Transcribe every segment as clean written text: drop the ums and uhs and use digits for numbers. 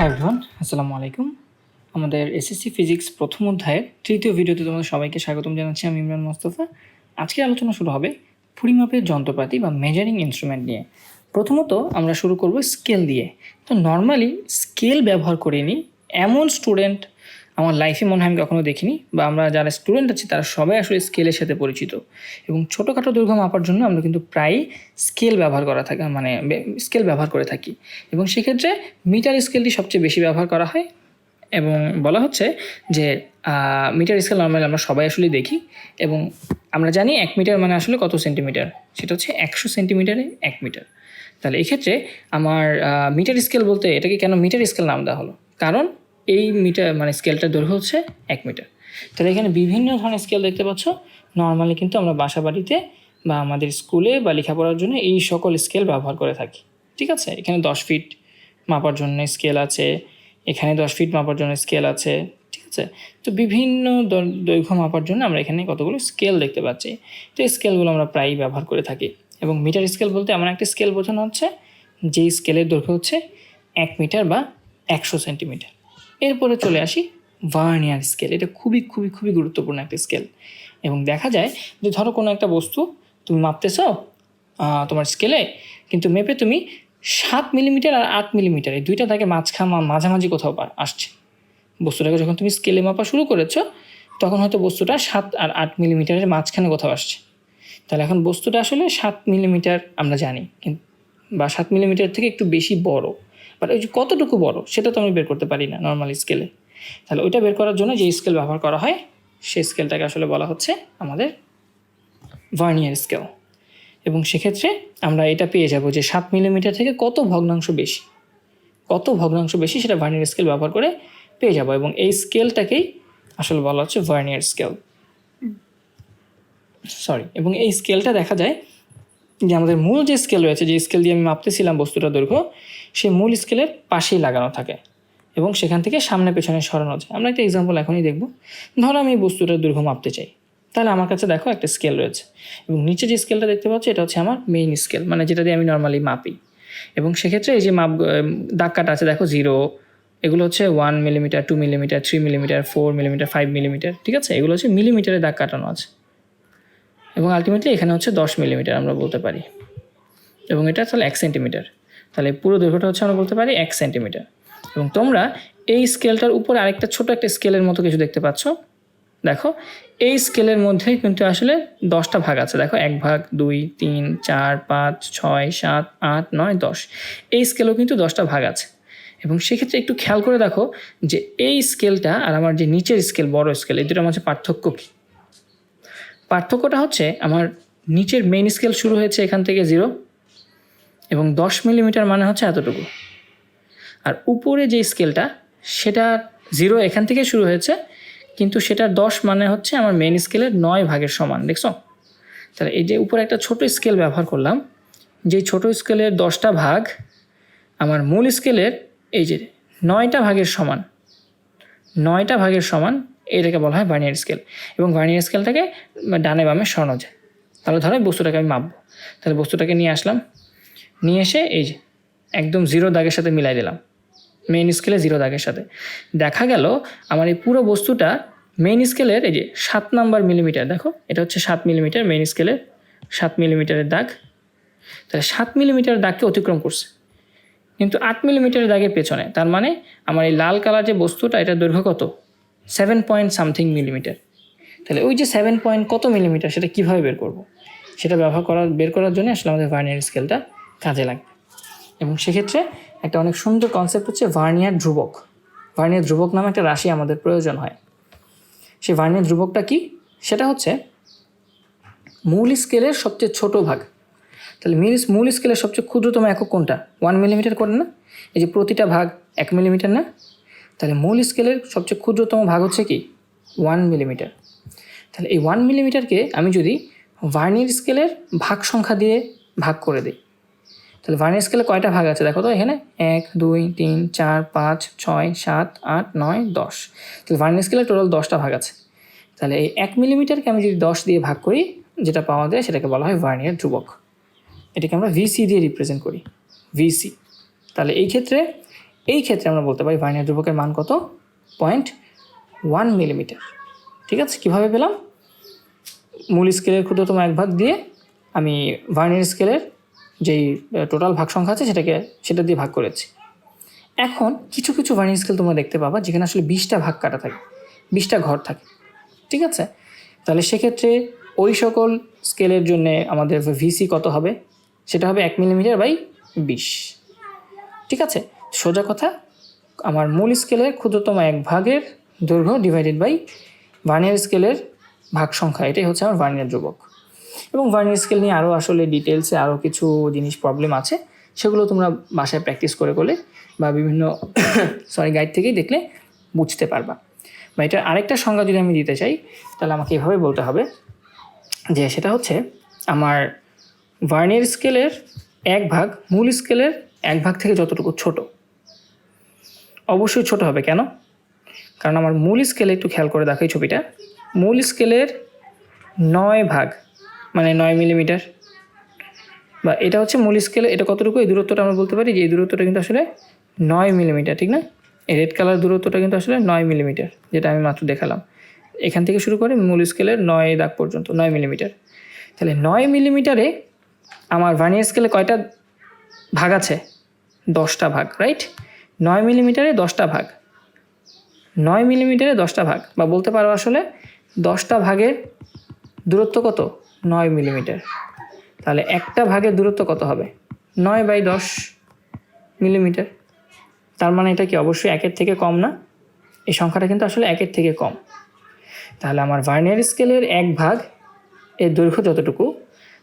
Hi everyone, আসসালামু আলাইকুম। আমাদের এসএসসি ফিজিক্স প্রথম অধ্যায়ের তৃতীয় ভিডিওতে তোমাদের সবাইকে স্বাগতম জানাচ্ছি। আমি ইমরান মোস্তফা। আজকের আলোচনা শুরু হবে পরিমাপের যন্ত্রপাতি বা মেজারিং ইনস্ট্রুমেন্ট নিয়ে। প্রথমত আমরা শুরু করব স্কেল দিয়ে। তো নর্মালি স্কেল ব্যবহার করিনি এমন স্টুডেন্ট আমার লাইফে মনে হয় আমি কখনো দেখিনি, বা আমরা যারা স্টুডেন্ট আছি তারা সবাই আসলে স্কেলের সাথে পরিচিত। এবং ছোটোখাটো দৈর্ঘ্য মাপার জন্য আমরা কিন্তু প্রায়ই স্কেল ব্যবহার স্কেল ব্যবহার করে থাকি। এবং সেক্ষেত্রে মিটার স্কেলটি সবচেয়ে বেশি ব্যবহার করা হয়। এবং বলা হচ্ছে যে মিটার স্কেল নর্মালি আমরা সবাই আসলে দেখি, এবং আমরা জানি 1 মিটার মানে আসলে কত সেন্টিমিটার, সেটা হচ্ছে 100 সেন্টিমিটারে 1 মিটার। তাহলে এক্ষেত্রে আমার মিটার স্কেল বলতে এটাকে কেন মিটার স্কেল নাম দেওয়া হলো, কারণ এই মিটার মানে স্কেলটার দৈর্ঘ্য হচ্ছে 1 মিটার। তাহলে এখানে বিভিন্ন ধরনের স্কেল দেখতে পাচ্ছ। নর্মালি কিন্তু আমরা বাসা বাড়িতে বা আমাদের স্কুলে বা লেখাপড়ার জন্য এই সকল স্কেল ব্যবহার করে থাকি। ঠিক আছে, এখানে 10 ফিট মাপার জন্য স্কেল আছে, এখানে 10 ফিট মাপার জন্য স্কেল আছে। ঠিক আছে, তো বিভিন্ন দৈর্ঘ্য মাপার জন্য আমরা এখানে কতগুলো স্কেল দেখতে পাচ্ছি। তো এই স্কেলগুলো আমরা প্রায়ই ব্যবহার করে থাকি। এবং মিটার স্কেল বলতে এমন একটা স্কেল বোঝানো হচ্ছে যেই স্কেলের দৈর্ঘ্য হচ্ছে 1 মিটার বা 100 সেন্টিমিটার। এরপরে চলে আসি ভার্নিয়ার স্কেল। এটা খুবই খুবই খুবই গুরুত্বপূর্ণ একটা স্কেল। এবং দেখা যায় যে ধরো কোনো একটা বস্তু তুমি মাপতেছ তোমার স্কেলে, কিন্তু মেপে তুমি 7 মিলিমিটার আর 8 মিলিমিটার এই দুইটা থাকে মাঝামাঝি কোথাও আসছে। বস্তুটাকে যখন তুমি স্কেলে মাপা শুরু করেছো তখন হয়তো বস্তুটা 7 আর 8 মিলিমিটারের মাঝখানে কোথাও আসছে। তাহলে এখন বস্তুটা আসলে 7 মিলিমিটার আমরা জানি, কিন্তু বা 7 মিলিমিটার থেকে একটু বেশি বড়, বাট ওই যে কতটুকু বড় সেটা তো আমি বের করতে পারি না নর্মাল স্কেলে। তাহলে ওইটা বের করার জন্য যে স্কেল ব্যবহার করা হয় সেই স্কেলটাকে আসলে বলা হচ্ছে আমাদের ভার্নিয়ার স্কেল। এবং সেক্ষেত্রে আমরা এটা পেয়ে যাব যে 7 মিলিমিটার থেকে কত ভগ্নাংশ বেশি সেটা ভার্নিয়ার স্কেল ব্যবহার করে পেয়ে যাব। এবং এই স্কেলটাকেই আসলে বলা হচ্ছে ভার্নিয়ার স্কেল। এবং এই স্কেলটা দেখা যায় যে আমাদের মূল যে স্কেল রয়েছে, যে স্কেল দিয়ে আমি মাপতেছিলাম বস্তুটার দৈর্ঘ্য, সেই মূল স্কেলের পাশেই লাগানো থাকে এবং সেখান থেকে সামনে পেছনে সরানো যায়। আমরা একটা এক্সাম্পল এখনই দেখব। ধরো আমি এই বস্তুটার দৈর্ঘ্য মাপতে চাই, তাহলে আমার কাছে দেখো একটা স্কেল রয়েছে, এবং নিচে যে স্কেলটা দেখতে পাচ্ছ এটা হচ্ছে আমার মেইন স্কেল, মানে যেটা দিয়ে আমি নর্মালি মাপি। এবং সেক্ষেত্রে এই যে দাগ কাটা আছে দেখো 0, এগুলো হচ্ছে 1 millimetre, 2 millimetre, 3 millimetre, 4 millimetre, 5 millimetre. ঠিক আছে, এগুলো হচ্ছে মিলিমিটারে দাগ কাটানো আছে। এবং আলটিমেটলি এখানে হচ্ছে 10 মিলিমিটার আমরা বলতে পারি, এবং এটা তাহলে 1 সেন্টিমিটার। তাহলে পুরো দৈর্ঘ্যটা হচ্ছে আমরা বলতে পারি 1 সেন্টিমিটার। এবং তোমরা এই স্কেলটার উপরে আরেকটা ছোট একটা স্কেলের মতো কিছু দেখতে পাচ্ছ। দেখো এই স্কেলের মধ্যেই কিন্তু আসলে 10টা ভাগ আছে। দেখো 1 ভাগ, 2, 3, 4, 5, 6, 7, 8, 9, 10। এই স্কেলেও কিন্তু 10টা ভাগ আছে। এবং সেক্ষেত্রে একটু খেয়াল করে দেখো যে এই স্কেলটা আর আমার যে নিচের স্কেল, বড় স্কেল, এই দুটোর মধ্যে পার্থক্য কী? পার্থক্যটা হচ্ছে আমার নিচের মেইন স্কেল শুরু হয়েছে এখান থেকে 0, এবং 10 মিলিমিটার মানে হচ্ছে এতটুকু। আর উপরে যে স্কেলটা সেটা 0 এখান থেকে শুরু হয়েছে, কিন্তু সেটা 10 মানে হচ্ছে আমার মেইন স্কেলের 9 ভাগের সমান। দেখছো? তাহলে এই যে উপরে একটা ছোট স্কেল ব্যবহার করলাম, যেই ছোট স্কেলের 10টা ভাগ আমার মূল স্কেলের এই যে 9টা ভাগের সমান, এটাকে বলা হয় ভার্নিয়ার স্কেল। এবং ভার্নিয়ার স্কেলটাকে ডানে বামে সরানো যায়। তাহলে ধরো বস্তুটাকে আমি মাপবো, তাহলে বস্তুটাকে নিয়ে আসলাম, নিয়ে এসে এই যে একদম 0 দাগের সাথে মিলাই দিলাম, মেইন স্কেলে 0 দাগের সাথে। দেখা গেল আমার এই পুরো বস্তুটা মেইন স্কেলের এই যে 7 নাম্বার মিলিমিটার। দেখো এটা হচ্ছে 7 মিলিমিটার, মেইন স্কেলের 7 মিলিমিটারের দাগ। তাহলে 7 মিলিমিটারের দাগকে অতিক্রম করছে, কিন্তু 8 মিলিমিটারের দাগের পেছনে। তার মানে আমার এই লাল কালার যে বস্তুটা, এটার দৈর্ঘ্য কত? 7 পয়েন্ট সামথিং মিলিমিটার। তাহলে ওই যে 7 পয়েন্ট কত মিলিমিটার সেটা কীভাবে বের করব? সেটা বের করার জন্য আসলে আমাদের ভার্নিয়ার স্কেলটা কাজে লাগবে। এবং সেক্ষেত্রে একটা অনেক সুন্দর কনসেপ্ট হচ্ছে ভার্নিয়ার ধ্রুবক। ভার্নিয়ার ধ্রুবক নামে একটা রাশি আমাদের প্রয়োজন হয়। সেই ভার্নিয়ার ধ্রুবকটা কি? সেটা হচ্ছে মূল স্কেলের সবচেয়ে ছোট ভাগ। তাহলে মূল স্কেলের সবচেয়ে ক্ষুদ্রতম একক কোনটা? 1 মিলিমিটার করে না? এই যে প্রতিটা ভাগ 1 মিলিমিটার না? তাহলে মূল স্কেলের সবচেয়ে ক্ষুদ্রতম ভাগ হচ্ছে কি? 1 মিলিমিটার। তাহলে এই 1 মিলিমিটারকে আমি যদি ভার্নিয়ার স্কেলের ভাগ সংখ্যা দিয়ে ভাগ করে দিই, তাহলে ভার্নিয়ার স্কেলে কয়টা ভাগ আছে দেখো তো এখানে? 1, 2, 3, 4, 5, 6, 7, 8, 9, 10। তাহলে ভার্নিয়ার স্কেলে টোটাল 10টা ভাগ আছে। তাহলে এই 1 মিলিমিটারকে আমি যদি 10 দিয়ে ভাগ করি, যেটা পাওয়া যায় সেটাকে বলা হয় ভার্নিয়ার ধ্রুবক। এটাকে আমরা ভিসি দিয়ে রিপ্রেজেন্ট করি, ভিসি। তাহলে এই ক্ষেত্রে এই ক্ষেত্রে আমরা বলতে পারি ভার্নিয়ার ধ্রুবকের মান কত, 0.1 মিলিমিটার। ঠিক আছে, কীভাবে পেলাম? মূল স্কেলের ক্ষুদ্রতম এক ভাগ দিয়ে আমি ভার্নিয়ার স্কেলের যেই টোটাল ভাগ সংখ্যা আছে সেটা দিয়ে ভাগ করেছি। এখন কিছু কিছু ভার্নিয়ার স্কেল তোমরা দেখতে পাবা যেখানে আসলে 20টা ভাগ কাটা থাকে, 20টা ঘর থাকে। ঠিক আছে, তাহলে সেক্ষেত্রে ওই সকল স্কেলের জন্য আমাদের ভিসি কত হবে? সেটা হবে 1 মিলিমিটার বাই 20। ঠিক আছে, সোজা কথা, আমার মূল স্কেলের ক্ষুদ্রতম এক ভাগের দৈর্ঘ্য ডিভাইডেড বাই ভার্নিয়ার স্কেলের ভাগ সংখ্যা, এটাই হচ্ছে আমার ভার্নিয়ার ধ্রুবক। এবং ভার্নিয়ার স্কেল নিয়ে আরও আসলে ডিটেলসে আরও কিছু জিনিস প্রবলেম আছে, সেগুলো তোমরা বাসায় প্র্যাকটিস করে বা বিভিন্ন গাইড থেকেই দেখলে বুঝতে পারবা। বা এটার আরেকটা সংজ্ঞা যদি আমি দিতে চাই তাহলে আমাকে এভাবে বলতে হবে যে সেটা হচ্ছে আমার ভার্নিয়ার স্কেলের এক ভাগ মূল স্কেলের এক ভাগ থেকে যতটুকু ছোট, অবশ্যই ছোট হবে। কেন? কারণ আমার মূল স্কেলে, একটু খেয়াল করে দেখো এই ছবিটা, মূল স্কেলের 9 ভাগ মানে 9 মিলিমিটার, বা এটা হচ্ছে মূল স্কেলে, এটা কতটুকু, এই দূরত্বটা আমরা বলতে পারি যে এই দূরত্বটা কিন্তু আসলে 9 মিলিমিটার, ঠিক না? এই রেড কালার দূরত্বটা কিন্তু আসলে 9 মিলিমিটার, যেটা আমি মাত্র দেখালাম। এখান থেকে শুরু করে মূল স্কেলের 9 দাগ পর্যন্ত 9 মিলিমিটার। তাহলে 9 মিলিমিটারে আমার ভার্নিয়ার স্কেলে কয়টা ভাগ আছে? 10টা ভাগ, রাইট? 9 মিলিমিটারে 10টা ভাগ, 9 মিলিমিটারে 10টা ভাগ, বা বলতে পারো আসলে 10টা ভাগের দূরত্ব কত? 9 মিলিমিটার। তাহলে একটা ভাগের দূরত্ব কত হবে? 9/10 মিলিমিটার। তার মানে এটা কি অবশ্যই 1-এর থেকে কম না? এই সংখ্যাটা কিন্তু আসলে 1-এর থেকে কম। তাহলে আমার ভার্নিয়ার স্কেলের এক ভাগ এর দৈর্ঘ্য যতটুকু,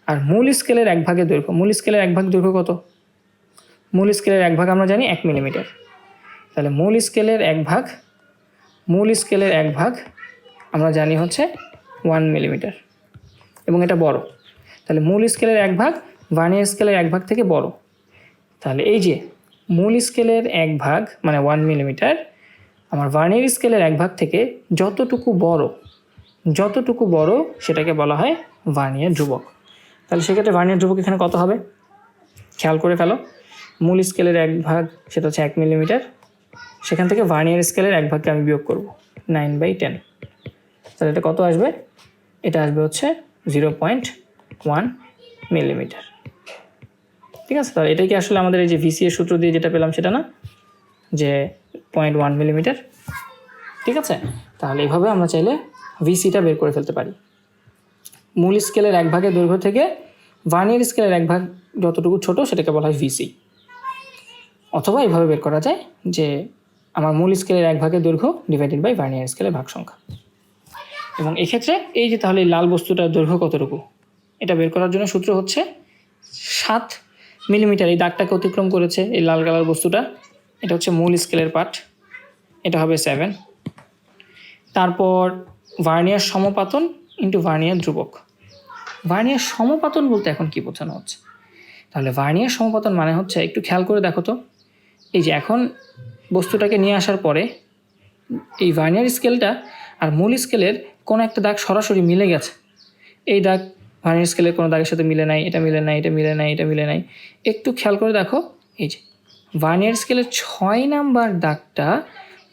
আর মূল স্কেলের এক ভাগের দৈর্ঘ্য, মূল স্কেলের এক ভাগ দৈর্ঘ্য কত? মূল স্কেলের এক ভাগ আমরা জানি 1 মিলিমিটার। তাহলে মূল স্কেলের এক ভাগ আমরা জানি হচ্ছে 1 মিলিমিটার, এবং এটা বড়। তাহলে মূল স্কেলের এক ভাগ ভার্নিয়ার স্কেলের এক ভাগ থেকে বড়। তাহলে এই যে মূল স্কেলের এক ভাগ মানে 1 মিলিমিটার, আমার ভার্নিয়ার স্কেলের এক ভাগ থেকে যতটুকু বড় সেটাকে বলা হয় ভার্নিয়ার ধ্রুবক। তাহলে সেক্ষেত্রে ভার্নিয়ার ধ্রুবক এখানে কত হবে? খেয়াল করে ফেলো, মূল স্কেলের এক ভাগ সেটা হচ্ছে 1 মিলিমিটার, সেখান থেকে ভার্নিয়ার স্কেলের এক ভাগকে আমি বিয়োগ করব 9/10। তাহলে এটা কত আসবে? এটা আসবে হচ্ছে 0.1 মিলিমিটার। ঠিক আছে, তাহলে এটাই কি আসলে আমাদের এই যে ভিসি এর সূত্র দিয়ে যেটা পেলাম সেটা না, যে 0.1 মিলিমিটার? ঠিক আছে, তাহলে এইভাবে আমরা চাইলে ভিসিটা বের করে ফেলতে পারি। মূল স্কেলের এক ভাগের দৈর্ঘ্য থেকে ভার্নিয়ার স্কেলের এক ভাগ যতটুকু ছোট সেটাকে বলা হয় ভিসি। অথবা এইভাবে বের করা যায় যে আমার মূল স্কেলের এক ভাগের দৈর্ঘ্য ডিভাইডেড বাই ভার্নিয়ার স্কেলের ভাগ সংখ্যা। এবং এক্ষেত্রে এই যে তাহলে লাল বস্তুটার দৈর্ঘ্য কতটুকু, এটা বের করার জন্য সূত্র হচ্ছে 7 মিলিমিটার। এই দাগটাকে অতিক্রম করেছে এই লাল কালার বস্তুটা, এটা হচ্ছে মূল স্কেলের পার্ট, এটা হবে 7। তারপর ভার্নিয়ার সমপাতন ইন্টু ভার্নিয়ার ধ্রুবক। ভার্নিয়ার সমপাতন বলতে এখন কি বোঝানো হচ্ছে? তাহলে ভার্নিয়ার সমপাতন মানে হচ্ছে, একটু খেয়াল করে দেখো তো, এই যে এখন বস্তুটাকে নিয়ে আসার পরে এই ভার্নিয়ার স্কেলটা আর মূল স্কেলের কোনো একটা দাগ সরাসরি মিলে গেছে। এই দাগ ভার্নিয়ার স্কেলের কোনো দাগের সাথে মিলে নাই, এটা মিলে নাই, এটা মিলে নাই, এটা মিলে নাই। একটু খেয়াল করে দেখো, এই যে ভার্নিয়ার স্কেলের 6 নাম্বার দাগটা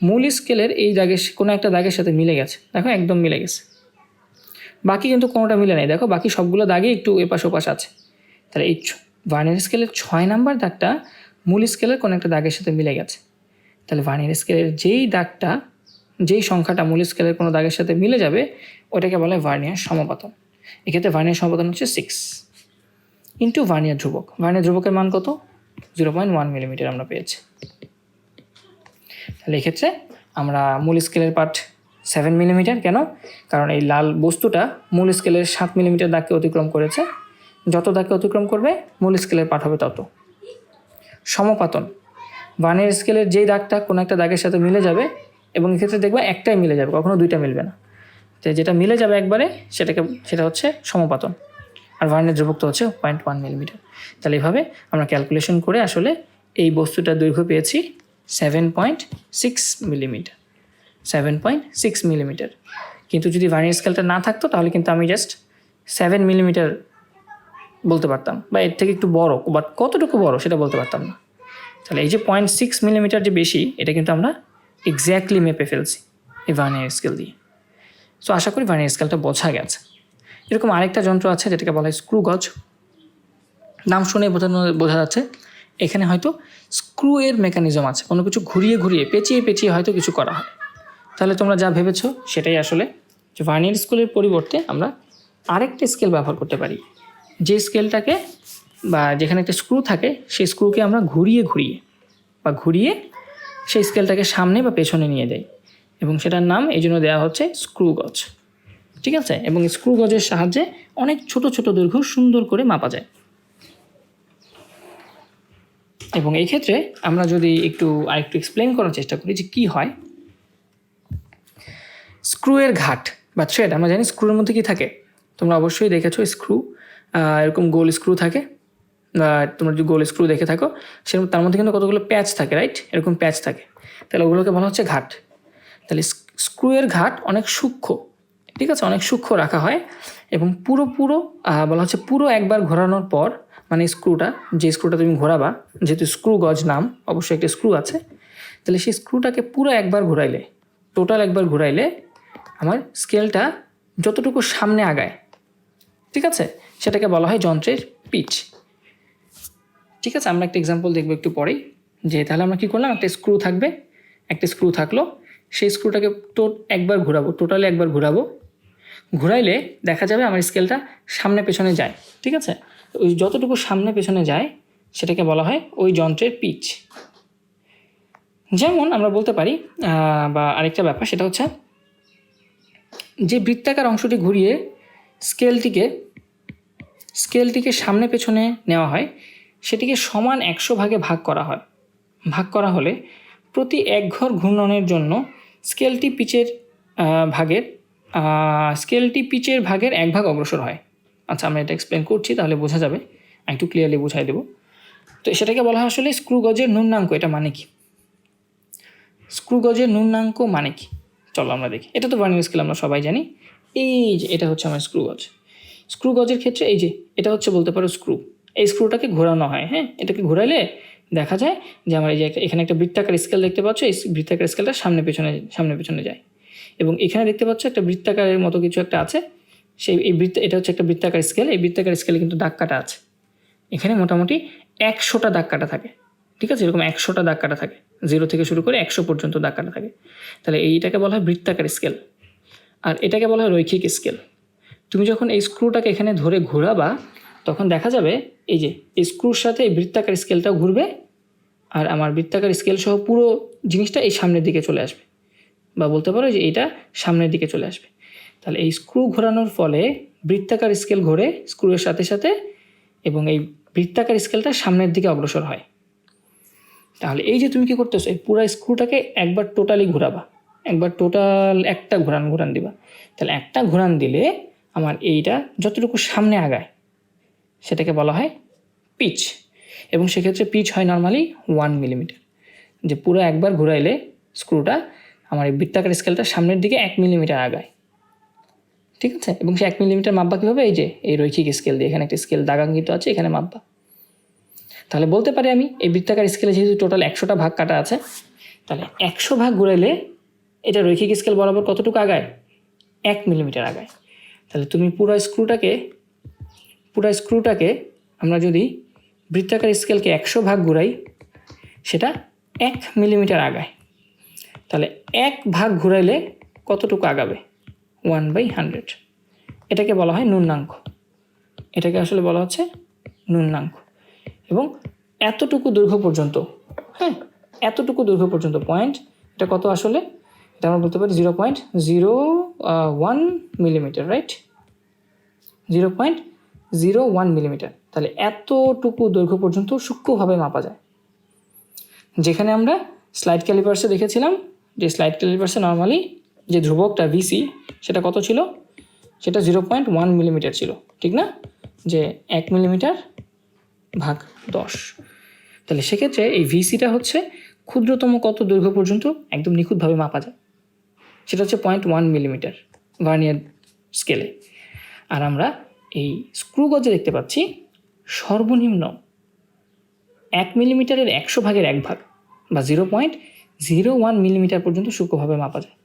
মূল স্কেলের এই দাগের কোনো একটা দাগের সাথে মিলে গেছে, দেখো একদম মিলে গেছে। বাকি কিন্তু কোনোটা মিলে নাই, দেখো বাকি সবগুলো দাগে একটু এপাশ ওপাশ আছে। তাহলে এই ভার্নিয়ার স্কেলের 6 নাম্বার দাগটা মূল স্কেলের কোনো একটা দাগের সাথে মিলে গেছে। তাহলে ভার্নিয়ার স্কেলের যেই সংখ্যাটা মূল স্কেলের কোনো দাগের সাথে মিলে যাবে ওটাকে বলে ভার্নিয়ার সমপাতন। এক্ষেত্রে ভার্নিয়ার সমপাতন হচ্ছে 6 ইন্টু ভার্নিয়ার ধ্রুবক। ভার্নিয়ার ধ্রুবকের মান কত? 0.1 মিলিমিটার আমরা পেয়েছি। তাহলে এক্ষেত্রে আমরা মূল স্কেলের পার্ট 7 মিলিমিটার। কেন? কারণ এই লাল বস্তুটা মূল স্কেলের 7 মিলিমিটার দাগকে অতিক্রম করেছে। যত দাগকে অতিক্রম করবে মূল স্কেলের পার্ট হবে তত। সমপাতন, ভার্নিয়ার স্কেলের যেই দাগটা কোনো একটা দাগের সাথে মিলে যাবে, এবং এক্ষেত্রে দেখবে একটাই মিলে যাবে, কখনো দুইটা মিলবে না। তো যেটা মিলে যাবে একবারে সেটা হচ্ছে সমপাতন, আর ভার্নিয়ার ধ্রুবক তো হচ্ছে 0.1 মিলিমিটার। তাহলে এইভাবে আমরা ক্যালকুলেশন করে আসলে এই বস্তুটার দৈর্ঘ্য পেয়েছি 7.6 মিলিমিটার। 7.6 মিলিমিটার। কিন্তু যদি ভার্নিয়ার স্কেলটা না থাকতো তাহলে কিন্তু আমি জাস্ট 7 মিলিমিটার বলতে পারতাম, বা এর থেকে একটু বড়, বাট কতটুকু বড় সেটা বলতে পারতাম না। তাহলে এই যে 0.6 মিলিমিটার যে বেশি, এটা কিন্তু আমরা এক্স্যাক্টলি মেপে ফেলছি এই ভার্নিয়ার স্কেল দিয়ে। সো আশা করি ভার্নিয়ার স্কেলটা বোঝা গেছে। এরকম আরেকটা যন্ত্র আছে যেটাকে বলা হয় স্ক্রু গজ। নাম শুনে বোঝা যাচ্ছে এখানে হয়তো স্ক্রু এর মেকানিজম আছে, কোনো কিছু ঘুরিয়ে ঘুরিয়ে পেঁচিয়ে পেঁচিয়ে হয়তো কিছু করা হয়। তাহলে তোমরা যা ভেবেছো সেটাই আসলে, যে ভার্নিয়ার স্কেলের পরিবর্তে আমরা আরেকটা স্কেল ব্যবহার করতে পারি, যে স্কেলটাকে বা যেখানে একটা স্ক্রু থাকে সেই স্ক্রুকে আমরা ঘুরিয়ে সেই স্কেলটাকে সামনে বা পেছনে নিয়ে যাই, এবং সেটার নাম এই জন্য দেওয়া হচ্ছে স্ক্রু গজ। ঠিক আছে? এবং স্ক্রু গজের সাহায্যে অনেক ছোট ছোট দৈর্ঘ্য সুন্দর করে মাপা যায়। এবং এই ক্ষেত্রে আমরা যদি আরেকটু এক্সপ্লেন করার চেষ্টা করি যে কী হয়। স্ক্রুয়ের ঘাট বা থ্রেড, আমরা জানি স্ক্রুর মধ্যে কী থাকে, তোমরা অবশ্যই দেখেছো স্ক্রু এরকম গোল স্ক্রু থাকে, তোমরা যদি গোল স্ক্রু দেখে থাকো সেরকম তার মধ্যে কিন্তু কতগুলো প্যাচ থাকে, রাইট? এরকম প্যাচ থাকে, তাহলে ওগুলোকে বলা হচ্ছে ঘাট। তাহলে স্ক্রুয়ের ঘাট অনেক সূক্ষ্ম, ঠিক আছে, অনেক সূক্ষ্ম রাখা হয়, এবং বলা হচ্ছে পুরো একবার ঘোরানোর পর, মানে যে স্ক্রুটা তুমি ঘোরাবা, যেহেতু স্ক্রু গজ নাম, অবশ্যই একটা স্ক্রু আছে, তাহলে সেই স্ক্রুটাকে পুরো টোটাল একবার ঘুরাইলে আমার স্কেলটা যতটুকু সামনে আগায়, ঠিক আছে, সেটাকে বলা হয় যন্ত্রের পিচ। ঠিক আছে, আমরা একটা এক্সাম্পল দেখবো একটু পরেই, যে তাহলে আমরা কী করলাম, একটা স্ক্রু থাকলো, সেই স্ক্রুটাকে টোটালি একবার ঘুরাইলে দেখা যাবে আমার স্কেলটা সামনে পেছনে যায়। ঠিক আছে, ওই যতটুকু সামনে পেছনে যায় সেটাকে বলা হয় ওই যন্ত্রের পিচ। যেমন আমরা বলতে পারি, বা আরেকটা ব্যাপার সেটা হচ্ছে, যে বৃত্তাকার অংশটি ঘুরিয়ে স্কেলটিকে সামনে পেছনে নেওয়া হয়, সেটিকে সমান 100 ভাগে ভাগ করা হলে প্রতি 1 ঘর ঘূর্ণনের জন্য স্কেলটি পিচের ভাগের 1 ভাগ অগ্রসর হয়। আচ্ছা, আমরা এটা এক্সপ্লেন করছি, তাহলে বোঝা যাবে, একটু ক্লিয়ারলি বুঝাই দেবো। তো সেটাকে বলা হয় আসলে স্ক্রু গজের ন্যূনাঙ্ক। এটা মানে কি? স্ক্রু গজের ন্যূনাঙ্ক মানে কি? চলো আমরা দেখি। এটা তো ভার্নিয়ার স্কেল আমরা সবাই জানি। এই যে এটা হচ্ছে আমার স্ক্রু গজের ক্ষেত্রে এই যে এটা হচ্ছে বলতে পারো স্ক্রু। এই স্ক্রুটাকে ঘোরানো হয়, হ্যাঁ, এটাকে ঘোরাইলে দেখা যায় যে আমার এই যে এখানে একটা বৃত্তাকার স্কেল দেখতে পাচ্ছ, এই বৃত্তাকার স্কেলটা সামনে পেছনে যায়, এবং এখানে দেখতে পাচ্ছ একটা বৃত্তাকারের মতো কিছু একটা আছে, এটা হচ্ছে একটা বৃত্তাকার স্কেল। এই বৃত্তাকার স্কেলে কিন্তু দাগ কাটা আছে, এখানে মোটামুটি 100টা দাগ কাটা থাকে। ঠিক আছে, এরকম 100টা দাগ কাটা থাকে, 0 থেকে শুরু করে 100 পর্যন্ত দাগ কাটা থাকে। তাহলে এইটাকে বলা হয় বৃত্তাকার স্কেল, আর এটাকে বলা হয় রৈখিক স্কেল। তুমি যখন এই স্ক্রুটাকে এখানে ধরে ঘোরাবা, তখন দেখা যাবে এই যে এই স্ক্রুর সাথে এই বৃত্তাকার স্কেলটাও ঘুরবে, আর আমার বৃত্তাকার স্কেল সহ পুরো জিনিসটা এই সামনের দিকে চলে আসবে, বা বলতে পারো যে এটা সামনের দিকে চলে আসবে। তাহলে এই স্ক্রু ঘোরানোর ফলে বৃত্তাকার স্কেল ঘোরে স্ক্রুয়ের সাথে সাথে, এবং এই বৃত্তাকার স্কেলটা সামনের দিকে অগ্রসর হয়। তাহলে এই যে তুমি কী করতেছো, এই পুরো স্ক্রুটাকে একবার টোটালি ঘোরাবা, একটা ঘোরান দিবা। তাহলে একটা ঘোরান দিলে আমার এইটা যতটুকু সামনে আগায় সেটাকে বলা হয় পিচ, এবং সেক্ষেত্রে পিচ হয় নর্মালি 1 মিলিমিটার। যে পুরো একবার ঘুরাইলে স্ক্রুটা আমার এই বৃত্তাকার স্কেলটা সামনের দিকে 1 মিলিমিটার আগায়। ঠিক আছে, এবং সে 1 মিলিমিটার মাপবা কীভাবে? এই যে এই রৈখিক স্কেল দিয়ে, এখানে একটা স্কেল দাগাঙ্কিত আছে, এখানে মাপবা। তাহলে বলতে পারি আমি এই বৃত্তাকার স্কেলে যেহেতু টোটাল 100টা ভাগ কাটা আছে, তাহলে 100 ভাগ ঘুরাইলে এটা রৈখিক স্কেল বরাবর কতটুকু আগায়? 1 মিলিমিটার আগায়। তাহলে তুমি পুরো স্ক্রুটাকে আমরা যদি বৃত্তাকার স্কেলকে 100 ভাগ ঘুরাই, সেটা 1 মিলিমিটার আগায়। তাহলে 1 ভাগ ঘুরাইলে কতটুকু আগাবে? 1/100। এটাকে বলা হয় ন্যূনাঙ্ক, এটাকে আসলে বলা হচ্ছে ন্যূনাঙ্ক। এবং এতটুকু দৈর্ঘ্য পর্যন্ত পয়েন্ট, এটা কত আসলে? এটা আমরা বলতে পারি 0.01 মিলিমিটার, রাইট? 0.01 মিলিমিটার। তাহলে এতটুকু দৈর্ঘ্য পর্যন্ত সূক্ষ্মভাবে মাপা যায়। যেখানে আমরা স্লাইড ক্যালিপার্সে দেখেছিলাম যে স্লাইড ক্যালিপার্সে নর্মালি যে ধ্রুবকটা ভিসি, সেটা কত ছিল? সেটা 0.1 মিলিমিটার ছিল, ঠিক না? যে 1 মিলিমিটার ভাগ 10। তাহলে সেক্ষেত্রে এই ভিসিটা হচ্ছে ক্ষুদ্রতম কত দৈর্ঘ্য পর্যন্ত একদম নিখুঁতভাবে মাপা যায়, সেটা হচ্ছে 0.1 মিলিমিটার ভার্নিয়ার স্কেলে। আর আমরা এই স্ক্রু গজে দেখতে পাচ্ছি সর্বনিম্ন 1 মিলিমিটারের 100 ভাগের 1 ভাগ বা 0.01 মিলিমিটার পর্যন্ত সূক্ষ্মভাবে মাপা যায়।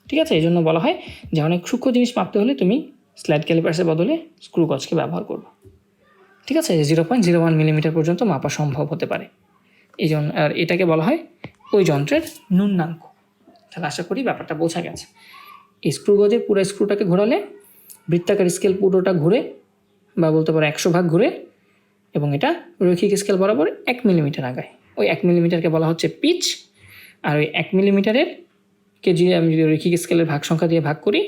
ঠিক আছে, এই জন্য বলা হয় যে অনেক সূক্ষ্ম জিনিস মাপতে হলে তুমি স্লাইড ক্যালিপার্সের বদলে স্ক্রু গজকে ব্যবহার করবে। ঠিক আছে, 0.01 মিলিমিটার পর্যন্ত মাপা সম্ভব হতে পারে। এই জন্য আর এটাকে বলা হয় ওই যন্ত্রের ন্যূনাঙ্ক। তাহলে আশা করি ব্যাপারটা বোঝা গেছে। এই স্ক্রু গজের পুরো স্ক্রুটাকে ঘোরালে বৃত্তাকার স্কেল পুরোটা ঘুরে বা বলতে পারো 100 ভাগ ঘুরে এবং এটা রৈখিক স্কেল বরাবর 1 মিলিমিটার আগায়। ওই 1 মিলিমিটারকে বলা হচ্ছে পিচ। আর ওই 1 মিলিমিটারের কে যদি আমি যদি রৈখিক স্কেলের ভাগ সংখ্যা দিয়ে ভাগ করি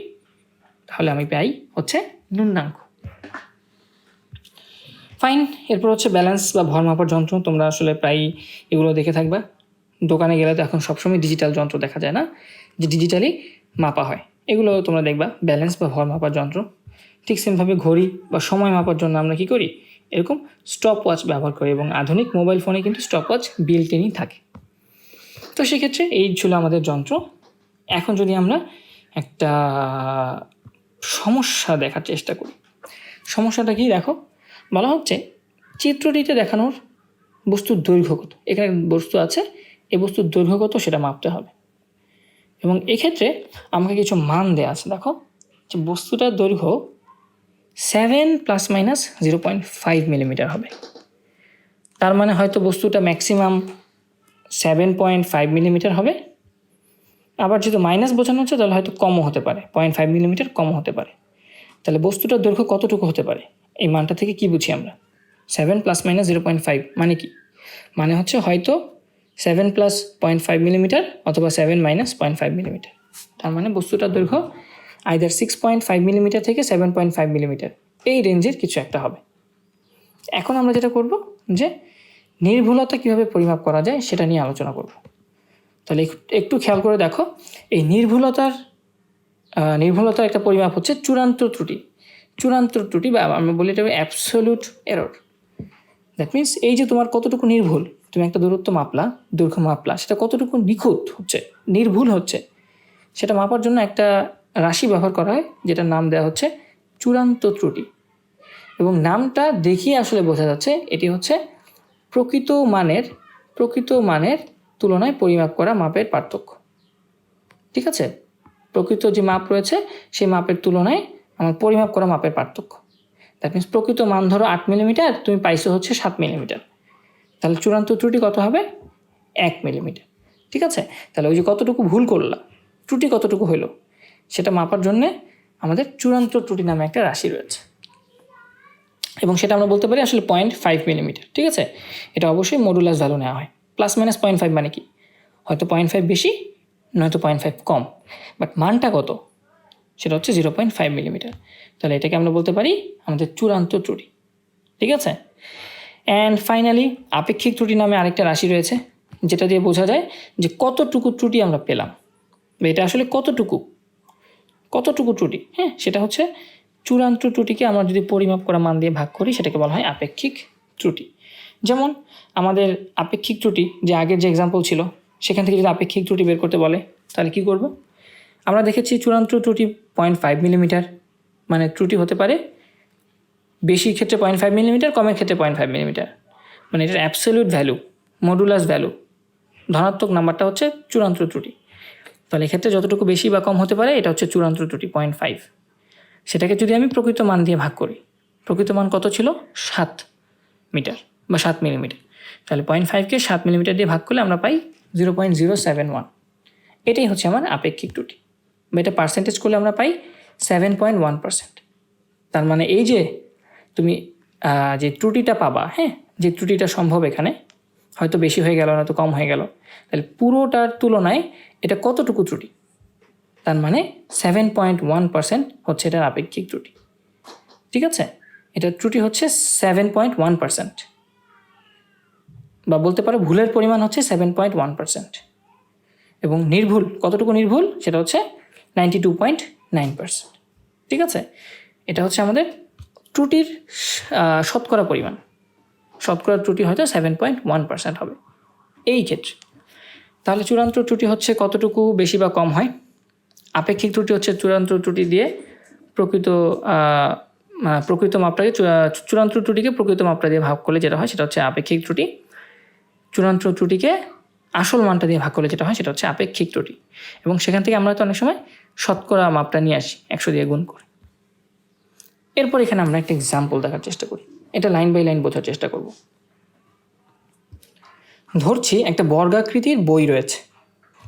তাহলে আমি পাই হচ্ছে ন্যূনাঙ্ক। ফাইন। এরপর হচ্ছে ব্যালেন্স বা ভর মাপার যন্ত্র। তোমরা আসলে প্রায় এগুলো দেখে থাকবা। দোকানে গেলে তো এখন সবসময় ডিজিটাল যন্ত্র দেখা যায় না, যে ডিজিটালি মাপা হয়। এগুলো তোমরা দেখবা ব্যালেন্স বা ভর মাপার যন্ত্র। ঠিক সেমভাবে ঘড়ি বা সময় মাপার জন্য আমরা কী করি, এরকম স্টপ ওয়াচ ব্যবহার করি এবং আধুনিক মোবাইল ফোনে কিন্তু স্টপ ওয়াচ বিল্ট ইনই থাকে। তো সেক্ষেত্রে এই ছিল আমাদের যন্ত্র। এখন যদি আমরা একটা সমস্যা দেখার চেষ্টা করি। সমস্যাটা কি দেখো, বলা হচ্ছে চিত্রটিতে দেখানোর বস্তুর দৈর্ঘ্য কত। এখানে বস্তু আছে, এই বস্তুর দৈর্ঘ্য কত সেটা মাপতে হবে এবং এক্ষেত্রে আমাকে কিছু মান দেওয়া আছে। দেখো যে বস্তুটার দৈর্ঘ্য 7 ± 0.5 মিলিমিটার হবে। তার মানে হয়তো বস্তুটা ম্যাক্সিমাম 7.5 মিলিমিটার হবে। আবার যেহেতু মাইনাস বোঝানো হচ্ছে তাহলে হয়তো কমও হতে পারে, 0.5 মিলিমিটার কমও হতে পারে। তাহলে বস্তুটার দৈর্ঘ্য কতটুকু হতে পারে, এই মানটা থেকে কি বুঝি আমরা? 7 ± 0.5 মানে কি? মানে হচ্ছে হয়তো 7 + 0.5 মিলিমিটার অথবা 7 - 0.5 মিলিমিটার। তার মানে বস্তুটার দৈর্ঘ্য আইদার 6.5 মিলিমিটার থেকে 7.5 মিলিমিটার, এই রেঞ্জের কিছু একটা হবে। এখন আমরা যেটা করব যে নির্ভুলতা কীভাবে পরিমাপ করা যায় সেটা নিয়ে আলোচনা করব। তাহলে একটু খেয়াল করে দেখো, এই নির্ভুলতার একটা পরিমাপ হচ্ছে চূড়ান্ত ত্রুটি। চূড়ান্ত ত্রুটি বা আমরা বলি এটা অ্যাবসলিউট এরর। দ্যাট মিনস এই যে তোমার কতটুকু নির্ভুল, তুমি একটা দূরত্ব মাপলা, দৈর্ঘ্য মাপলা, সেটা কতটুকু নিখুঁত হচ্ছে, নির্ভুল হচ্ছে, সেটা মাপার জন্য একটা রাশি ব্যবহার করা হয় যেটার নাম দেওয়া হচ্ছে চূড়ান্ত ত্রুটি। এবং নামটা দেখিয়ে আসলে বোঝা যাচ্ছে এটি হচ্ছে প্রকৃত মানের তুলনায় পরিমাপ করা মাপের পার্থক্য। ঠিক আছে, প্রকৃত যে মাপ রয়েছে সেই মাপের তুলনায় আমার পরিমাপ করা মাপের পার্থক্য। দ্যাট মিনস প্রকৃত মান ধরো 8 মিলিমিটার, তুমি পাইছো হচ্ছে 7 মিলিমিটার, তাহলে চূড়ান্ত ত্রুটি কত হবে? 1 মিলিমিটার। ঠিক আছে, তাহলে ওই যে কতটুকু ভুল করলা, ত্রুটি কতটুকু হলো, সেটা মাপার জন্যে আমাদের চূড়ান্ত ত্রুটি নামে একটা রাশি রয়েছে এবং সেটা আমরা বলতে পারি আসলে 0.5 মিলিমিটার। ঠিক আছে, এটা অবশ্যই মডুলাস ভ্যালু নেওয়া হয়। ±0.5 মানে কি, হয়তো 0.5 বেশি নয়তো 0.5 কম, বাট মানটা কত সেটা হচ্ছে 0.5 মিলিমিটার। তাহলে এটাকে আমরা বলতে পারি আমাদের চূড়ান্ত ত্রুটি। ঠিক আছে, অ্যান্ড ফাইনালি আপেক্ষিক ত্রুটি নামে আরেকটা রাশি রয়েছে যেটা দিয়ে বোঝা যায় যে কতটুকু ত্রুটি আমরা পেলাম বা এটা আসলে কতটুকু ত্রুটি। হ্যাঁ, সেটা হচ্ছে চূড়ান্ত ত্রুটিকে আমরা যদি পরিমাপ করা মান দিয়ে ভাগ করি সেটাকে বলা হয় আপেক্ষিক ত্রুটি। যেমন আমাদের আপেক্ষিক ত্রুটি যে আগের যে এক্সাম্পল ছিল সেখান থেকে যদি আপেক্ষিক ত্রুটি বের করতে বলে তাহলে কি করব? আমরা দেখেছি চূড়ান্ত ত্রুটি 0.5 মিলিমিটার, মানে ত্রুটি হতে পারে বেশির ক্ষেত্রে 0.5 মিলিমিটার, কমের ক্ষেত্রে 0.5 মিলিমিটার, মানে এটার অ্যাবসলিউট ভ্যালু, মডুলাস ভ্যালু, ধনাত্মক নাম্বারটা হচ্ছে চূড়ান্ত ত্রুটি। তাহলে এক্ষেত্রে যতটুকু বেশি বা কম হতে পারে এটা হচ্ছে চূড়ান্ত ত্রুটি 0.5। সেটাকে যদি আমি প্রকৃত মান দিয়ে ভাগ করি, প্রকৃত মান কত ছিল? 7 মিটার বা 7 মিলিমিটার। তাহলে 0.5কে 7 মিলিমিটার দিয়ে ভাগ করলে আমরা পাই 0.071। এটাই হচ্ছে আমার আপেক্ষিক ত্রুটি, বা এটা পার্সেন্টেজ করলে আমরা পাই 7.1%। তার মানে এই যে তুমি যে ত্রুটিটা পাবা, হ্যাঁ, যে ত্রুটিটা সম্ভব এখানে হয়তো বেশি হয়ে গেল নয়তো কম হয়ে গেল, তাহলে পুরোটার তুলনায় এটা কতটুকু ত্রুটি, তার মানে 7.1% হচ্ছে এটার আপেক্ষিক ত্রুটি। ঠিক আছে, এটার ত্রুটি হচ্ছে 7.1%, বা বলতে পারো ভুলের পরিমাণ হচ্ছে 7.1%। এবং নির্ভুল কতটুকু নির্ভুল সেটা হচ্ছে 92.9%। ঠিক আছে, এটা হচ্ছে আমাদের ত্রুটির শতকরা পরিমাণ। শতকরা ত্রুটি হয়তো 7.1% হবে এই ক্ষেত্রে। তাহলে চূড়ান্ত ত্রুটি হচ্ছে কতটুকু বেশি বা কম হয়। আপেক্ষিক ত্রুটি হচ্ছে চূড়ান্ত ত্রুটি দিয়ে প্রকৃত মাপটাকে চূড়ান্ত ত্রুটিকে প্রকৃত মাপটা দিয়ে ভাগ করলে যেটা হয় সেটা হচ্ছে আপেক্ষিক ত্রুটি। চূড়ান্ত ত্রুটিকে আসল মানটা দিয়ে ভাগ করলে যেটা হয় সেটা হচ্ছে আপেক্ষিক ত্রুটি। এবং সেখান থেকে আমরা তো অনেক সময় শতকরা মাপটা নিয়ে আসি 100 দিয়ে গুণ করে। এরপর এখানে আমরা একটা এক্সাম্পল দেখার চেষ্টা করি, এটা লাইন বাই লাইন বোঝার চেষ্টা করব। ধরছি একটা বর্গাকৃতির বই রয়েছে,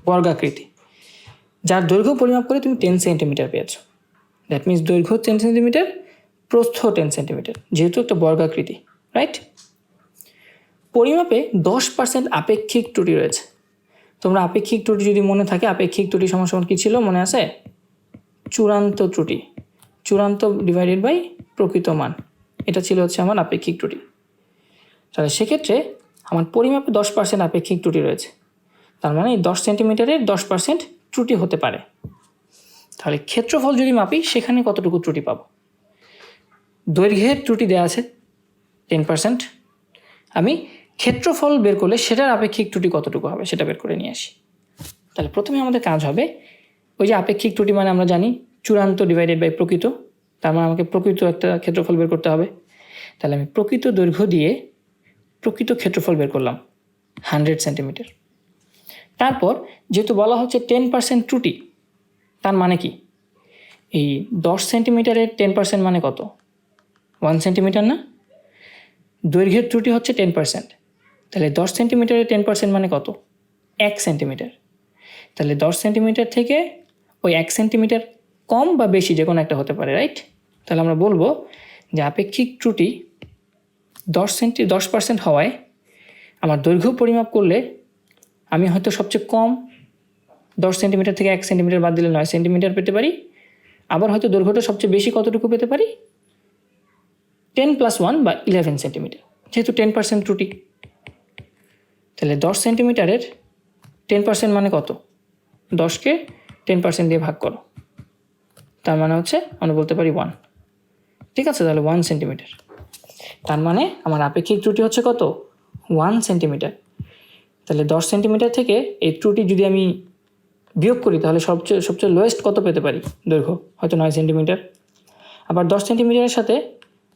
বর্গাকৃতি, যার দৈর্ঘ্য পরিমাপ করে তুমি 10 সেন্টিমিটার পেয়েছো। দ্যাট মিনস দৈর্ঘ্য 10 সেন্টিমিটার, প্রস্থ 10 সেন্টিমিটার, যেহেতু একটা বর্গাকৃতি, রাইট? পরিমাপে 10% আপেক্ষিক ত্রুটি রয়েছে। তোমরা আপেক্ষিক ত্রুটি যদি মনে থাকে, আপেক্ষিক ত্রুটি সমান কী ছিল মনে আছে? চূড়ান্ত ত্রুটি, চূড়ান্ত ডিভাইডেড বাই প্রকৃত মান, এটা ছিল হচ্ছে আমার আপেক্ষিক ত্রুটি। তাহলে সেক্ষেত্রে আমার পরিমাপে 10% আপেক্ষিক ত্রুটি রয়েছে, তার মানে এই 10 সেন্টিমিটারের 10% ত্রুটি হতে পারে। তাহলে ক্ষেত্রফল যদি মাপি সেখানে কতটুকু ত্রুটি পাবো? দৈর্ঘ্যের ত্রুটি দেওয়া আছে 10%, আমি ক্ষেত্রফল বের করলে সেটার আপেক্ষিক ত্রুটি কতটুকু হবে সেটা বের করে নিয়ে আসি। তাহলে প্রথমে আমাদের কাজ হবে, ওই যে আপেক্ষিক ত্রুটি মানে আমরা জানি চূড়ান্ত ডিভাইডেড বাই প্রকৃত, তার মানে আমাকে প্রকৃত একটা ক্ষেত্রফল বের করতে হবে। তাহলে আমি প্রকৃত দৈর্ঘ্য দিয়ে প্রকৃত ক্ষেত্রফল বের করলাম 100 সেন্টিমিটার। তারপর যেহেতু বলা হচ্ছে 10% ত্রুটি, তার মানে কি? এই 10 সেন্টিমিটারের 10% মানে কত? 1 সেন্টিমিটার না? দৈর্ঘ্যের ত্রুটি হচ্ছে 10%, তাহলে 10 সেন্টিমিটারের 10% মানে কত? 1 সেন্টিমিটার। তাহলে 10 সেন্টিমিটার থেকে ওই 1 সেন্টিমিটার কম বা বেশি যে কোনো একটা হতে পারে, রাইট? তাহলে আমরা বলবো যে আপেক্ষিক ত্রুটি 10% হওয়ায় আমার দৈর্ঘ্য পরিমাপ করলে আমি হয়তো সবচেয়ে কম 10 সেন্টিমিটার থেকে 1 সেন্টিমিটার বাদ দিলে 9 সেন্টিমিটার পেতে পারি, আবার হয়তো দৈর্ঘ্যটা সবচেয়ে বেশি কতটুকু পেতে পারি? 10 + 1 বা 11 সেন্টিমিটার, যেহেতু 10% ত্রুটি। তাহলে 10 সেন্টিমিটারের 10% মানে কত? 10কে 10% দিয়ে ভাগ করো, তার মানে হচ্ছে আমরা বলতে পারি 1, ঠিক আছে? তাহলে 1 সেন্টিমিটার, তার মানে আমার আপেক্ষিক ত্রুটি হচ্ছে কত? 1 সেন্টিমিটার। তাহলে 10 সেন্টিমিটার থেকে এই ত্রুটি যদি আমি বিয়োগ করি তাহলে সবচেয়ে লোয়েস্ট কত পেতে পারি? দৈর্ঘ্য হয়তো 9 সেন্টিমিটার। আবার 10 সেন্টিমিটারের সাথে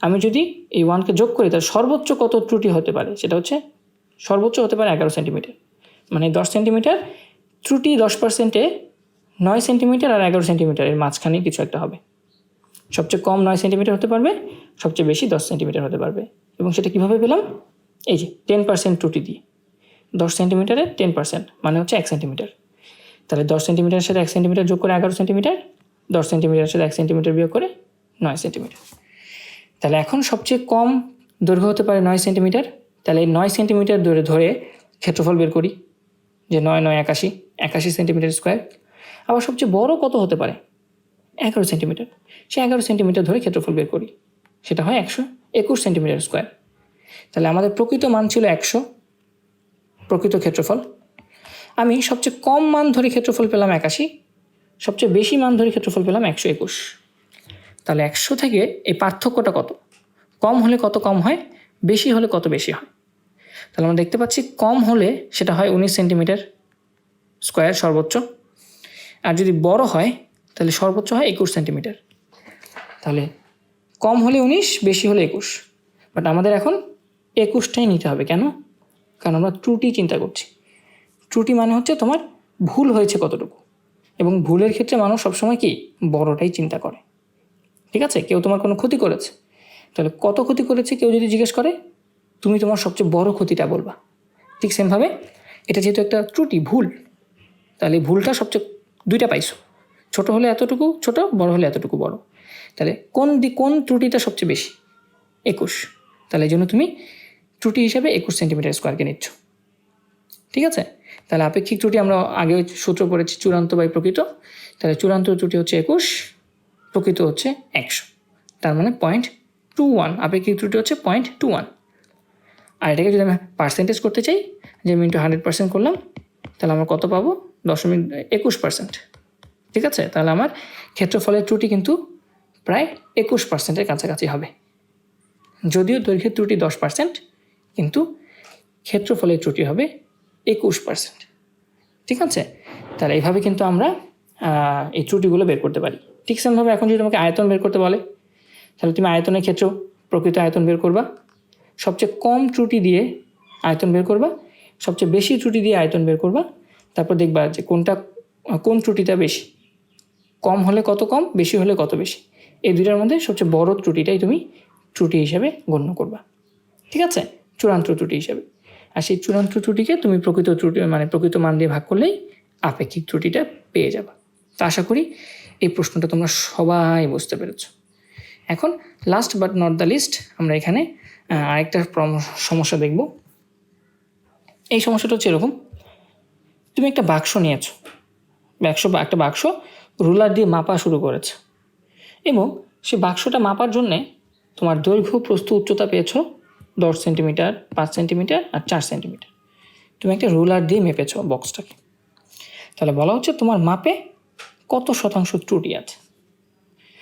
আমি যদি এই 1কে যোগ করি তাহলে সর্বোচ্চ কত ত্রুটি হতে পারে? সেটা হচ্ছে সর্বোচ্চ হতে পারে 11 সেন্টিমিটার। মানে 10 সেন্টিমিটার ত্রুটি 10%-এ 9 সেন্টিমিটার আর 11 সেন্টিমিটারের মাঝখানে কিছু একটা হবে। সবচেয়ে কম 9 সেন্টিমিটার হতে পারবে, সবচেয়ে বেশি 10 সেন্টিমিটার হতে পারবে। এবং সেটা কীভাবে পেলাম? এই যে 10% ত্রুটি দিয়ে। 10 সেন্টিমিটারের 10% মানে হচ্ছে 1 সেন্টিমিটার। তাহলে 10 সেন্টিমিটারের সাথে 1 সেন্টিমিটার যোগ করে 11 সেন্টিমিটার, 10 সেন্টিমিটারের সাথে 1 সেন্টিমিটার বিয়োগ করে 9 সেন্টিমিটার। তাহলে এখন সবচেয়ে কম দৈর্ঘ্য হতে পারে 9 সেন্টিমিটার। তাহলে এই 9 সেন্টিমিটার ধরে ক্ষেত্রফল বের করি, যে 9 9 81 সেন্টিমিটার স্কোয়ার। আবার সবচেয়ে বড় কত হতে পারে? 11 সেন্টিমিটার। সে 11 সেন্টিমিটার ধরে ক্ষেত্রফল বের করি, সেটা হয় 121 সেন্টিমিটার স্কোয়ার। তাহলে আমাদের প্রকৃত মান ছিল 100, প্রকৃত ক্ষেত্রফল। আমি সবচেয়ে কম মান ধরে ক্ষেত্রফল পেলাম 81, সবচেয়ে বেশি মান ধরে ক্ষেত্রফল পেলাম 121। তাহলে 100 থেকে এই পার্থক্যটা কত? কম হলে কত কম হয়, বেশি হলে কত বেশি হয়? তাহলে আমরা দেখতে পাচ্ছি কম হলে সেটা হয় 19 সেন্টিমিটার স্কোয়ার সর্বোচ্চ, আর যদি বড় হয় তাহলে সর্বোচ্চ হয় 21 সেন্টিমিটার। তাহলে কম হলে 19, বেশি হলে 21, বাট আমাদের এখন 21টাই নিতে হবে। কেন? কারণ আমরা ত্রুটি চিন্তা করছি। ত্রুটি মানে হচ্ছে তোমার ভুল হয়েছে কতটুকু, এবং ভুলের ক্ষেত্রে মানুষ সবসময় কি বড়টাই চিন্তা করে, ঠিক আছে? কেউ তোমার কোনো ক্ষতি করেছে, তাহলে কত ক্ষতি করেছে কেউ যদি জিজ্ঞেস করে, তুমি তোমার সবচেয়ে বড় ক্ষতিটা বলবা। ঠিক সেমভাবে এটা যেহেতু একটা ত্রুটি, ভুল, তাহলে ভুলটা সবচেয়ে দুইটা পাইছো, ছোট হলে এতটুকু ছোট, বড় হলে এতটুকু বড়। তাহলে কোন ত্রুটিটা সবচেয়ে বেশি? 21। তাহলে এই জন্য তুমি ত্রুটি হিসাবে 21 সেন্টিমিটার স্কোয়ারকে নিচ্ছ, ঠিক আছে? তাহলে আপেক্ষিক ত্রুটি আমরা আগে সূত্র পড়েছি চূড়ান্ত বাই প্রকৃত। তাহলে চূড়ান্ত ত্রুটি হচ্ছে 21, প্রকৃত হচ্ছে 100, তার মানে 0.21। আপেক্ষিক ত্রুটি হচ্ছে 0.21। আর এটাকে যদি আমি পার্সেন্টেজ করতে চাই, যে আমি ইন্টু 100% করলাম, তাহলে আমরা কত পাবো? 0.21%, ঠিক আছে? তাহলে আমার ক্ষেত্রফলের ত্রুটি কিন্তু প্রায় 21%-এর কাছাকাছি হবে। যদিও দৈর্ঘ্যের ত্রুটি 10%, কিন্তু ক্ষেত্রফলের ত্রুটি হবে 21%, ঠিক আছে? তাহলে এইভাবে কিন্তু আমরা এই ত্রুটিগুলো বের করতে পারি। ঠিক সেমভাবে এখন যদি তোমাকে আয়তন বের করতে বলে, তাহলে তুমি আয়তনের ক্ষেত্রেও প্রকৃত আয়তন বের করবা, সবচেয়ে কম ত্রুটি দিয়ে আয়তন বের করবা, সবচেয়ে বেশি ত্রুটি দিয়ে আয়তন বের করবা, তারপর দেখবা যে কোন ত্রুটিটা বেশি, কম হলে কত কম, বেশি হলে কত বেশি, এই দুইটার মধ্যে সবচেয়ে বড় ত্রুটিটাই তুমি ত্রুটি হিসেবে গণ্য করবা, ঠিক আছে, চূড়ান্ত ত্রুটি হিসেবে। আর সেই চূড়ান্ত ত্রুটিকে তুমি প্রকৃত মান দিয়ে ভাগ করলেই আপেক্ষিক ত্রুটিটা পেয়ে যাবা। তো আশা করি এই প্রশ্নটা তোমরা সবাই বুঝতে পেরেছ। এখন last but not the least আমরা এখানে আরেকটা সমস্যা দেখব। এই সমস্যাটা হচ্ছে এরকম, তুমি একটা বাক্স নিয়েছো, একটা বাক্স রুলার দিয়ে মাপা শুরু করেছে এবং সেই বাক্সটা মাপার জন্যে তোমার দৈর্ঘ্য প্রস্থ উচ্চতা পেয়েছো 10 সেন্টিমিটার, 5 সেন্টিমিটার আর 4 সেন্টিমিটার। তুমি একটা রুলার দিয়ে মেপেছো বক্সটাকে। তাহলে বলা হচ্ছে তোমার মাপে কত শতাংশ ত্রুটি আছে।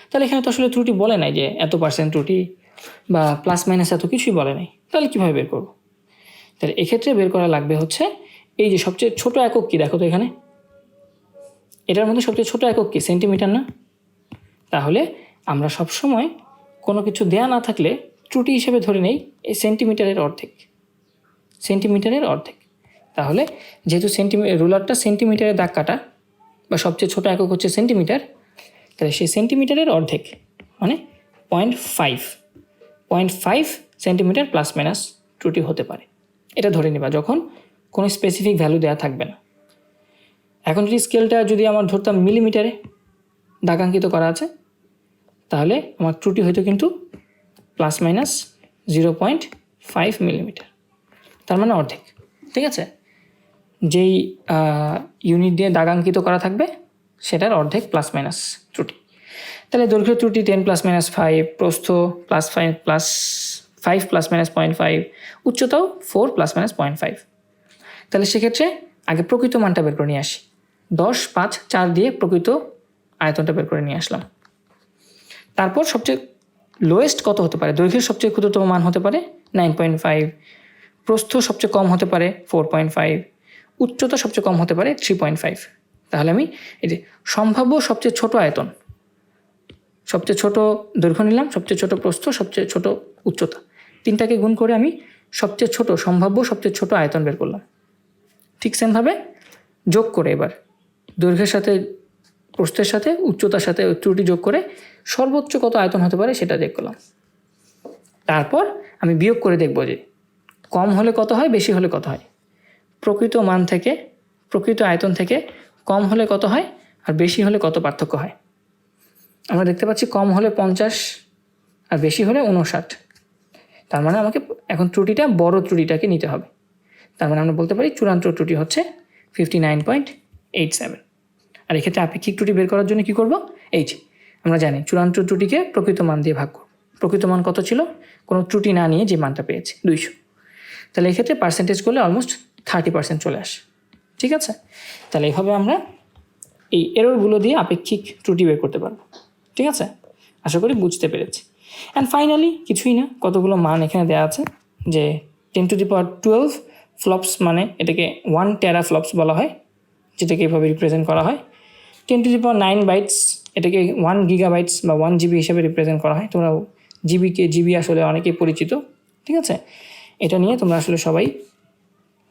তাহলে এখানে তো আসলে ত্রুটি বলে নাই যে এত % ত্রুটি বা প্লাস মাইনাস এত কিছুই বলে নাই। তাহলে কীভাবে বের করবো? তাহলে এক্ষেত্রে বের করা লাগবে হচ্ছে এই যে সবচেয়ে ছোট একক কী দেখো তো এখানে, এটার মধ্যে সবচেয়ে ছোট একক কী? সেন্টিমিটার না? তাহলে আমরা সবসময় কোনো কিছু দেয়া না থাকলে ত্রুটি হিসেবে ধরে নেই এই সেন্টিমিটারের অর্ধেক। তাহলে যেহেতু রুলারটা সেন্টিমিটারে দাগ কাটা বা সবচেয়ে ছোট একক হচ্ছে সেন্টিমিটার, তাহলে সেই সেন্টিমিটারের অর্ধেক মানে 0.5 সেন্টিমিটার প্লাস মাইনাস ত্রুটি হতে পারে। এটা ধরে নেবা যখন কোনো স্পেসিফিক ভ্যালু দেওয়া থাকবে না। এখন যদি স্কেলটা যদি আমার ধরতাম মিলিমিটারে দাগাঙ্কিত করা আছে, তাহলে আমার ত্রুটি হয়তো কিন্তু প্লাস মাইনাস 0.5 মিলিমিটার, তার মানে অর্ধেক, ঠিক আছে। যেই ইউনিট দিয়ে দাগাঙ্কিত করা থাকবে সেটার অর্ধেক প্লাস মাইনাস ত্রুটি। তাহলে দৈর্ঘ্য ত্রুটি 10 ± 5, প্রস্থ +5 ± 0.5, উচ্চতাও 4 ± 0.5। তাহলে সেক্ষেত্রে আগে প্রকৃত মানটা বের করে নিয়ে আসি। 10, 5, 4 দিয়ে প্রকৃত আয়তনটা বের করে নিয়ে আসলাম। তারপর সবচেয়ে লোয়েস্ট কত হতে পারে? দৈর্ঘ্যের সবচেয়ে ক্ষুদ্রতম মান হতে পারে 9.5, প্রস্থ সবচেয়ে কম হতে পারে 4.5, উচ্চতা সবচেয়ে কম হতে পারে 3.5। তাহলে আমি এই যে সম্ভাব্য সবচেয়ে ছোট আয়তন, সবচেয়ে ছোট দৈর্ঘ্য নিলাম, সবচেয়ে ছোট প্রস্থ, সবচেয়ে ছোট উচ্চতা, তিনটাকে গুণ করে আমি সম্ভাব্য সবচেয়ে ছোট আয়তন বের করলাম। ঠিক সেমভাবে যোগ করে এবার দৈর্ঘ্যের সাথে প্রস্থের সাথে উচ্চতার সাথে ত্রুটি যোগ করে সর্বোচ্চ কত আয়তন হতে পারে সেটা যোগ করলাম। তারপর আমি বিয়োগ করে দেখব যে কম হলে কত হয়, বেশি হলে কত হয়। প্রকৃত আয়তন থেকে কম হলে কত হয় আর বেশি হলে কত পার্থক্য হয়। আমরা দেখতে পাচ্ছি কম হলে 50 আর বেশি হলে 59। তার মানে আমাকে এখন বড় ত্রুটিটাকে নিতে হবে। তার মানে আমরা বলতে পারি চূড়ান্ত ত্রুটি হচ্ছে 59.87। আর এক্ষেত্রে আপেক্ষিক ত্রুটি বের করার জন্য কী করব? আমরা জানি চূড়ান্ত ত্রুটিকে প্রকৃত মান দিয়ে ভাগ করব। প্রকৃত মান কত ছিল? কোনো ত্রুটি না নিয়ে যে মানটা পেয়েছি 200। তাহলে এক্ষেত্রে পার্সেন্টেজ করলে অলমোস্ট 30% চলে আসে, ঠিক আছে। তাহলে এইভাবে আমরা এই এররগুলো দিয়ে আপেক্ষিক ত্রুটি বের করতে পারবো, ঠিক আছে। আশা করি বুঝতে পেরেছি। অ্যান্ড ফাইনালি কিছুই না, কতগুলো মান এখানে দেওয়া আছে যে 10^12 ফ্লপস, মানে এটাকে 1 টেরাফ্লপস বলা হয়, যেটাকে এভাবে রিপ্রেজেন্ট করা হয়। 10^9 বাইটস, এটাকে 1 গিগাবাইটস বা 1 GB হিসেবে রিপ্রেজেন্ট করা হয়। তোমরা জিবি আসলে অনেকেই পরিচিত, ঠিক আছে। এটা নিয়ে তোমরা আসলে সবাই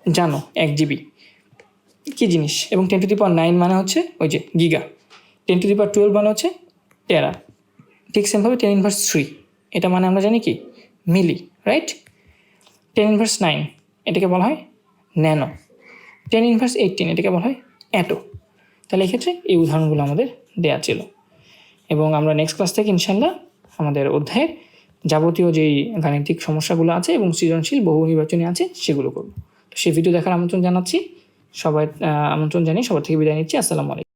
জানো 1 GB কী জিনিস। এবং 10^9 মানে হচ্ছে ওই যে গিগা, 10^12 মানে হচ্ছে টেরা। ঠিক সেমভাবে 10^3 এটা মানে আমরা জানি কি মিলি, রাইট। 10^9 এটাকে বলা হয় ন্যানো। 10^18 এটাকে বলা হয় অ্যাটো। তাহলে এক্ষেত্রে এই উদাহরণগুলো আমাদের দেয়া ছিল এবং আমরা নেক্সট ক্লাস থেকে ইনশাল্লাহ আমাদের অধ্যায়ের যাবতীয় যেই গাণিতিক সমস্যাগুলো আছে এবং সৃজনশীল বহু নির্বাচনী আছে সেগুলো করব। তো সেই ভিডিও দেখার আমন্ত্রণ জানিয়ে সবার থেকে বিদায় নিচ্ছি। আসসালামু আলাইকুম।